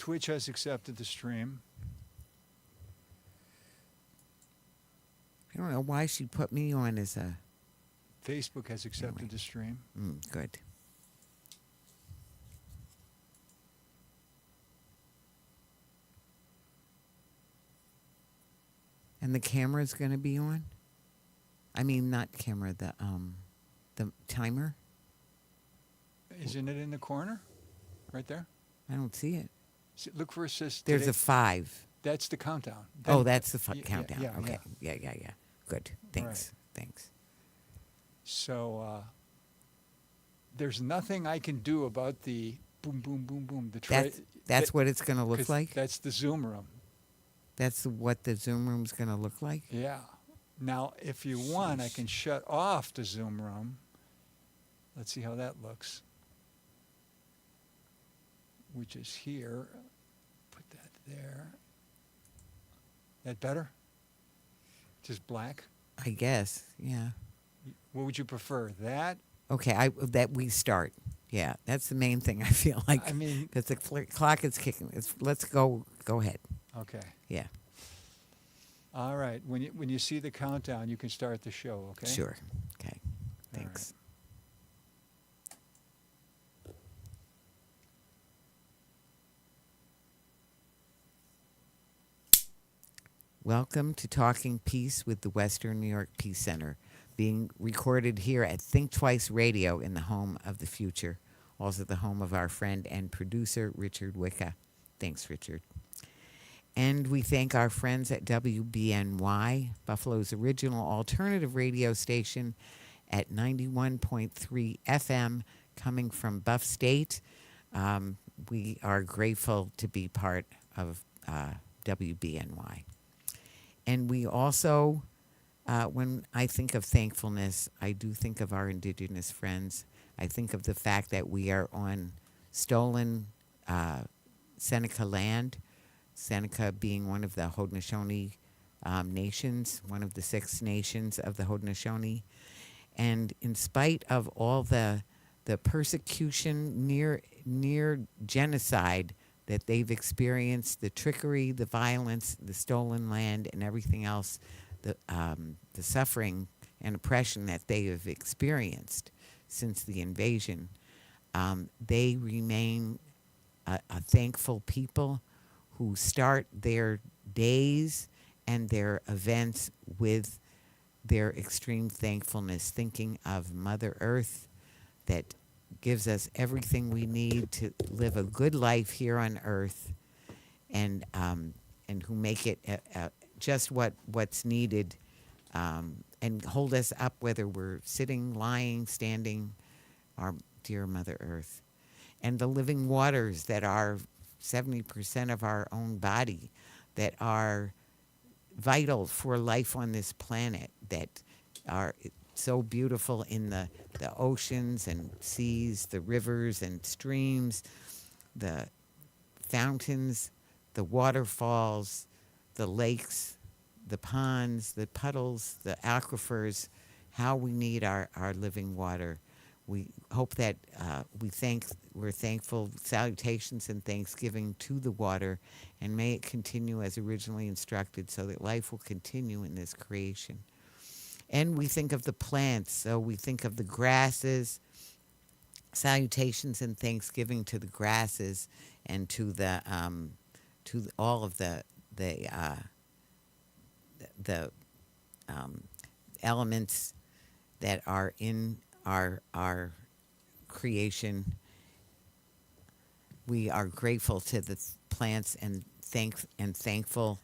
Twitch has accepted the stream. I don't know why she put me on as a... Facebook has accepted the stream. Good. And the camera's going to be on? I mean, not camera, the timer? Isn't it in the corner? Right there? I don't see it. Look for assist. There's a 5. That's the countdown. Oh, that's the countdown. Yeah, okay. Yeah. Good. Thanks. Right. Thanks. So there's nothing I can do about the boom, boom, boom, boom. That's what it's going to look like? That's the Zoom room. That's what the Zoom room's going to look like? Yeah. Now, if you want, I can shut off the Zoom room. Let's see how that looks. Which is here. Put that there. That better? Just black? I guess, yeah. What would you prefer? That? Okay, that we start. Yeah, that's the main thing I feel like. I mean... Because the clock is kicking. Let's go ahead. Okay. Yeah. All right. When you see the countdown, you can start the show, okay? Sure. Okay. Thanks. Welcome to Talking Peace with the Western New York Peace Center, being recorded here at Think Twice Radio in the home of the future, also the home of our friend and producer, Richard Wicca. Thanks, Richard. And we thank our friends at WBNY, Buffalo's original alternative radio station at 91.3 FM, coming from Buff State. We are grateful to be part of WBNY. And we also, when I think of thankfulness, I do think of our indigenous friends. I think of the fact that we are on stolen Seneca land, Seneca being one of the Haudenosaunee nations, one of the 6 nations of the Haudenosaunee. And in spite of all the persecution, near genocide that they've experienced, the trickery, the violence, the stolen land, and everything else, the suffering and oppression that they have experienced since the invasion, they remain a thankful people who start their days and their events with their extreme thankfulness, thinking of Mother Earth that gives us everything we need to live a good life here on Earth, and who make it just what's needed, and hold us up whether we're sitting, lying, standing, our dear Mother Earth. And the living waters that are 70% of our own body, that are vital for life on this planet, that are so beautiful in the oceans and seas, the rivers and streams, the fountains, the waterfalls, the lakes, the ponds, the puddles, the aquifers, how we need our living water. We hope that we're thankful, salutations and thanksgiving to the water, and may it continue as originally instructed so that life will continue in this creation. And we think of the plants, so we think of the grasses, salutations and thanksgiving to the grasses and to all of the elements that are in our creation. We are grateful to the plants and thankful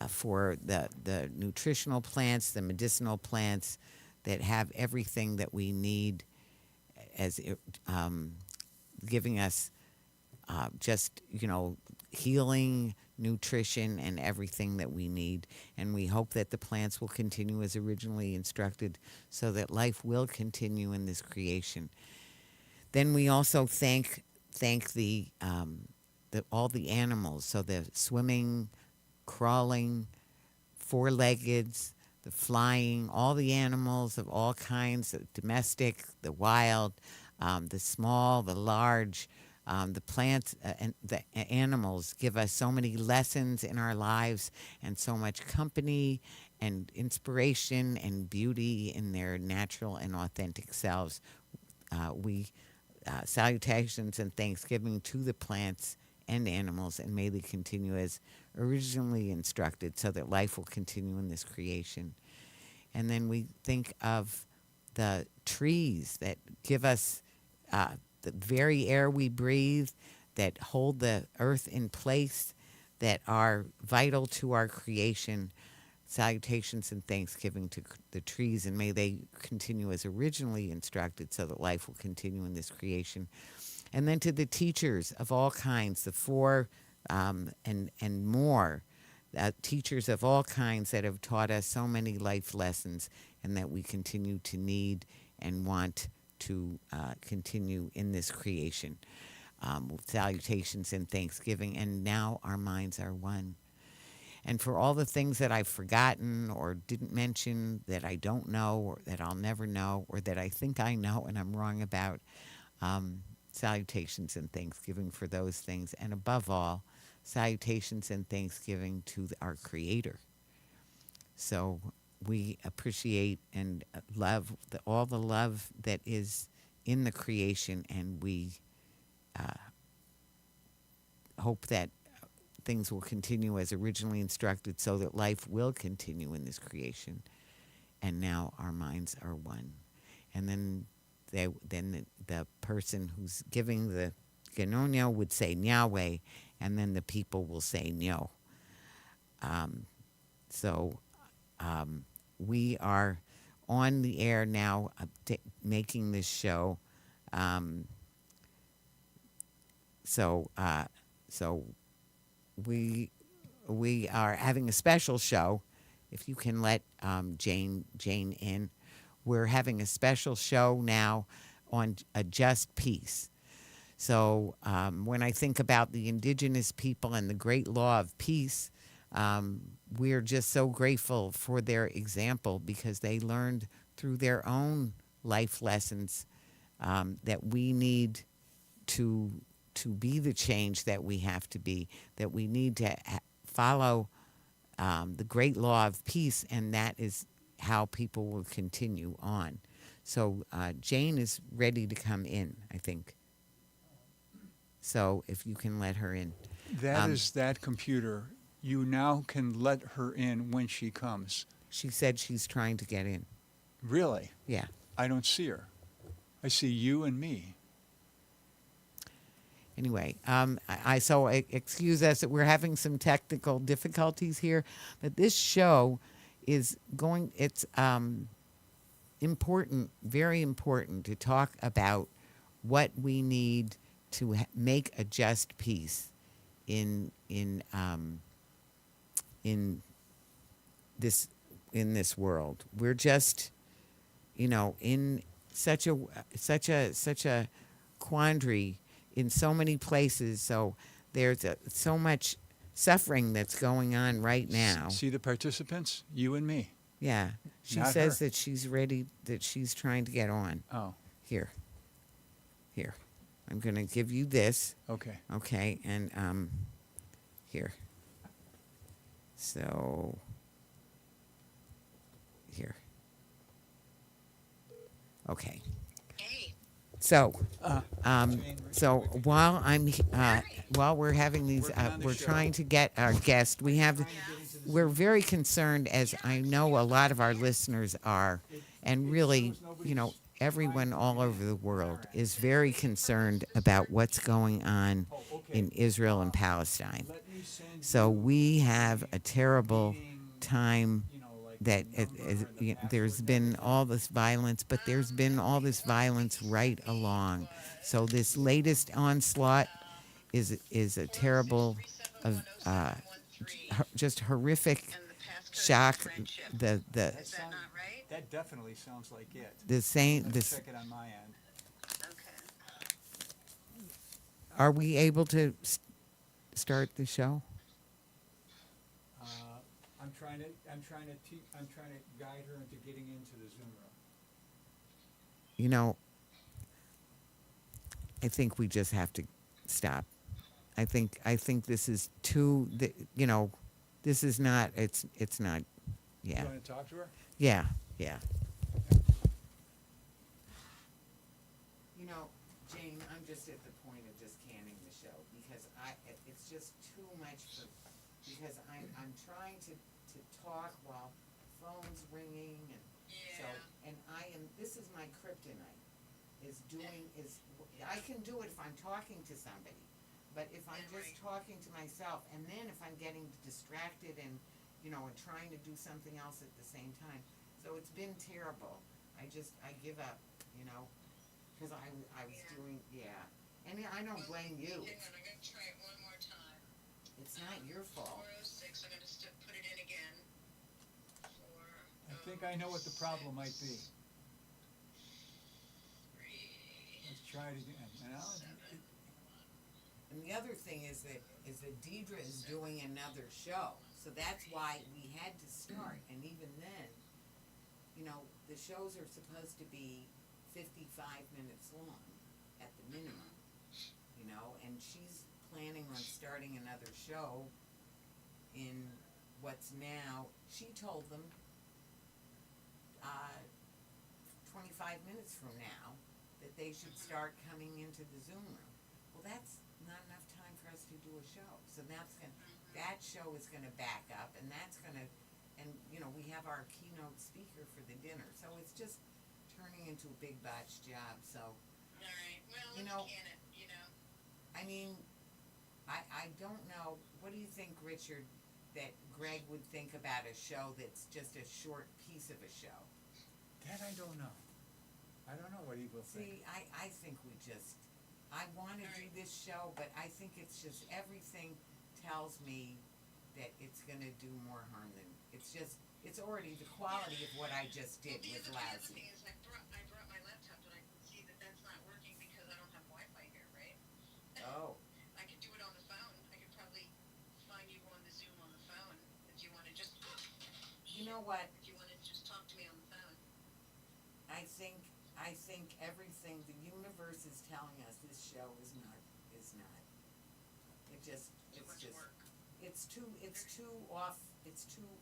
for the nutritional plants, the medicinal plants that have everything that we need, as giving us just healing, nutrition, and everything that we need. And we hope that the plants will continue as originally instructed so that life will continue in this creation. Then we also thank all the animals, so the swimming, crawling, four-leggeds, the flying, all the animals of all kinds, the domestic, the wild, the small, the large, The plants and the animals give us so many lessons in our lives and so much company and inspiration and beauty in their natural and authentic selves. We salutations and thanksgiving to the plants and animals, and may they continue as originally instructed, so that life will continue in this creation. And then we think of the trees that give us the very air we breathe, that hold the earth in place, that are vital to our creation. Salutations and thanksgiving to the trees, and may they continue as originally instructed, so that life will continue in this creation. And then to the teachers of all kinds, the four and more, teachers of all kinds that have taught us so many life lessons, and that we continue to need and want to continue in this creation. Salutations and thanksgiving, and now our minds are one. And for all the things that I've forgotten or didn't mention, that I don't know, or that I'll never know, or that I think I know and I'm wrong about, salutations and thanksgiving for those things. And above all, salutations and thanksgiving to our Creator. So we appreciate and love all the love that is in the creation, and we hope that things will continue as originally instructed, so that life will continue in this creation. And now our minds are one. And then the person who's giving the Genonia would say Yahweh, and then the people will say Nyo. We are on the air now, making this show. We are having a special show. If you can let Jane in, we're having a special show now on a just peace. So when I think about the indigenous people and the great law of peace, we're just so grateful for their example, because they learned through their own life lessons that we need to be the change that we have to be, that we need to follow the great law of peace, and that is how people will continue on. So Jane is ready to come in, I think. So if you can let her in. That is that computer. You now can let her in when she comes. She said she's trying to get in. Really? Yeah. I don't see her. I see you and me. Anyway, excuse us that we're having some technical difficulties here, but this show is it's important, very important, to talk about what we need to make a just peace in this world. We're just, in such a quandary in so many places. So there's so much suffering that's going on right now. See the participants? You and me. Yeah. She Not says her. that she's ready, that she's trying to get on. Oh, Here. I'm going to give you this. okay. Okay, and here. So here. Okay. So while we're having these, we're trying to get our guest. We're very concerned, as I know a lot of our listeners are, and really, everyone all over the world is very concerned about what's going on in Israel and Palestine. So we have a terrible time that there's been all this violence, but there's been all this violence right along. So this latest onslaught is a terrible, just horrific shock. That definitely sounds like it. Check it on my end. Are we able to start the show? I'm trying to guide her into getting into the Zoom room. I think we just have to stop. I think this is too, this is not, it's not, You yeah, want to talk to her? yeah, yeah. Jane, I'm just at the point of just canning the show because it's just too much for, because I'm trying to talk while phone's ringing and so, and this is my kryptonite, I can do it if I'm talking to somebody, but if I'm just talking to myself and then if I'm getting distracted and, and trying to do something else at the same time. So it's been terrible. I give up, because I was doing, and I don't blame you. Hang on, I'm gonna try it one more time. It's not your fault. 406, I'm gonna put it in again. I think I know what the problem might be. 403. Let's try it again. And the other thing is that Deidre is doing another show, so that's why we had to start. And even then, the shows are supposed to be 55 minutes long at the minimum, and she's planning on starting another show in what's now, she told them 25 minutes from now that they should start coming into the Zoom room. Well, that's not enough time for us to do a show. So that show is gonna back up, and we have our keynote speaker for the dinner. So it's just turning into a big botch job. So, All right, well, let's can it, I mean, I don't know. What do you think, Richard, that Greg would think about a show that's just a short piece of a show? That I don't know. I don't know what he will think. See, I think I want to do this show, but I think it's just everything tells me that it's going to do more harm than, it's already, the quality of what I just did was The other lousy. thing is I brought my laptop, but I can see that that's not working because I don't have Wi-Fi here, right? Oh, I could do it on the phone. I could probably find you on the Zoom on the phone if you want to just. you know what? If you want to just talk to me on the phone. I think everything, the universe is telling us this show is not. Too much work. It's too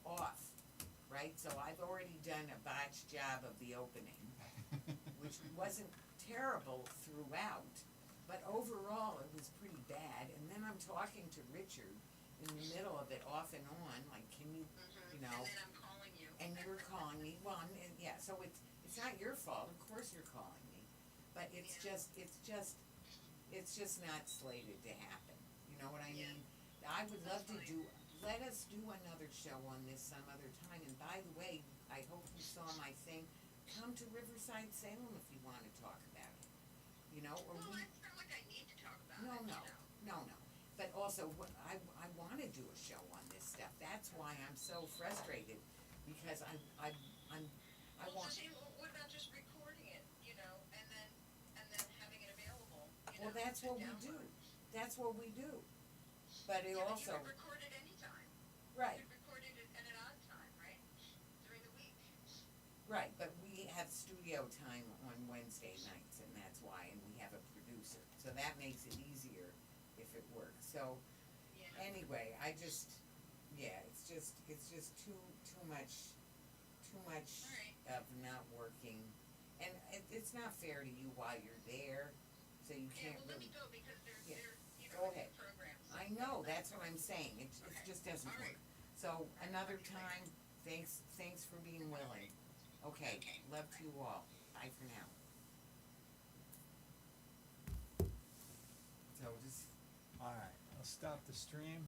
off, right? So I've already done a botched job of the opening, which wasn't terrible throughout, but overall it was pretty bad. And then I'm talking to Richard in the middle of it off and on, like, can you, And then I'm calling you. and you're calling me, so it's not your fault, of course you're calling me, but it's just not slated to happen, you know what I mean? I would love to let us do another show on this some other time, and by the way, I hope you saw my thing, come to Riverside Salem if you wanna talk about it, or Well, we. it's not like I need to talk about No, it. no, but also, I wanna do a show on this stuff, that's why I'm so frustrated, because I Well, want. Jane, what about just recording it, and then having it available, Well, that's to what we do. download? That's what we do. But it Yeah, also, but you could record it anytime. right, You could record it at an odd time, right? During the week. right, but we have studio time on Wednesday nights, and that's why, and we have a producer, so that makes it easier if it works. So, Yeah. anyway, it's just too much Alright. of not working, and it's not fair to you while you're there, so you Yeah, can't well, let really. me go because they're Go ahead. programs. I know, that's what I'm saying, it Okay. just doesn't All right. work. So, another Talk to you later. time, thanks for being willing. Okay, Okay. love to you all, bye for now. So just All right, I'll stop the stream.